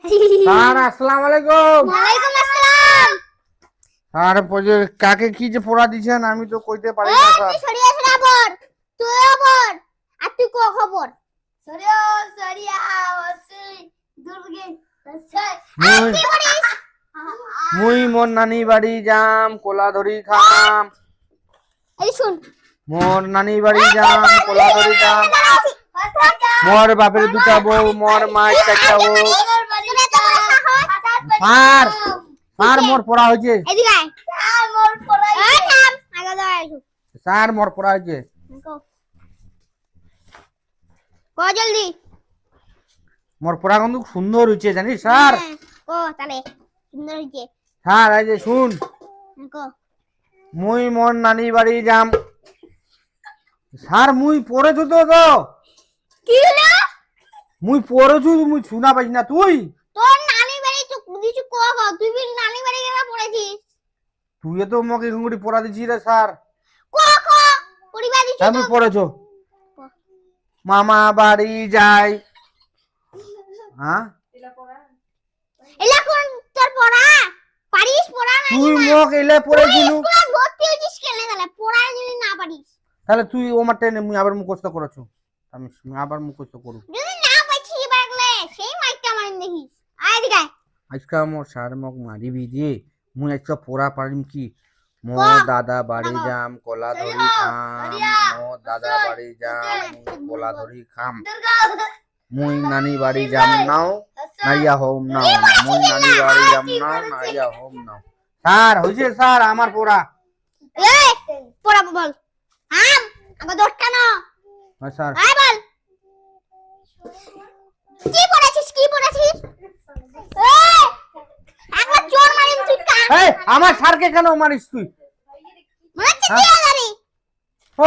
Sir আসসালামু আলাইকুম। ওয়ালাইকুম আসসালাম। স্যার কাকে কি যে পড়া দিছেন আমি তো কইতে পারি না স্যার। তুই সরিয়া সরিয়া পড়, তুইও পড়। আর তুই কো খবর? সরিয়া সরিয়া ওসি দুর্গে আর কি পড়িস? মুই মোর নানি বাড়ি যাম কোলা ধরি খাম। এই শুন, মোর নানি বাড়ি যাম কোলা ধরি খাম। মোর বাপের দুটা বউ, মোর মায়ের চারটা বউ। স্যার স্যার মোর পড়া হয়েছে। এদিকে আয়। স্যার মোর পড়া হয়েছে। থাম, আগে যাও আইসু। স্যার মোর পড়া হয়েছে। কো জলদি। মোর পড়া কিন্তু সুন্দর হয়েছে জানিস স্যার। কো তালে সুন্দর হইছে। স্যার এই যে শুন, কো মুই মোর নানি বাড়ি যাম। স্যার মুই পড়েছো তো কি হলো? মুই পড়েছো, মুই শোনা পাইছ না তুই? তোর নানি বাড়ি কিছু কো কো, তুই বি নানি বাড়ি গেলা পড়েছিস? তুই তো আমাকে ঘুঙুড়ি পড়া দিছি রে স্যার। কো কো পরিবার দিছিস আমি তো? পড়েছো মামা বাড়ি যাই। হ্যাঁ এলা কোন তোর পড়া? পারিস পড়া না? তুই মোক এলে পড়েছিলু, স্কুলে ভর্তি হইছিস কেন তাহলে? পড়া যদি না পারিস, তাহলে তুই ও মাঠে মুই আবার মুখস্থ করেছো। আমি আবার মুখস্থ করু। যদি না পাইছিস বাগলে সেই মাইকটা মারিন দেখিস। আয় দিকে আয়। আজকে মোর স্যার মোক মারিবি দিয়ে মুই আজকে পড়া পারিম কি? মোর বাহ! দাদা বাড়ি যাম কলা ধরি খাম। মোর দাদা বাড়ি যাম মুই কলা ধরি খাম। মুই নানি বাড়ি যাম নাও নাইয়া হোম নাও। মুই নানি বাড়ি যাম নাও নাইয়া হোম নাও। স্যার হইছে স্যার আমার পড়া। এই পড়া বল। আম আগে দরটা না। হ্যাঁ স্যার। আয় বল। কি পড়াছিস কি পড়াছিস? এই একবার জোর মারিন তুই কান। এই আমার স্যারকে কেন মারিস তুই? মানে কি জানি? ও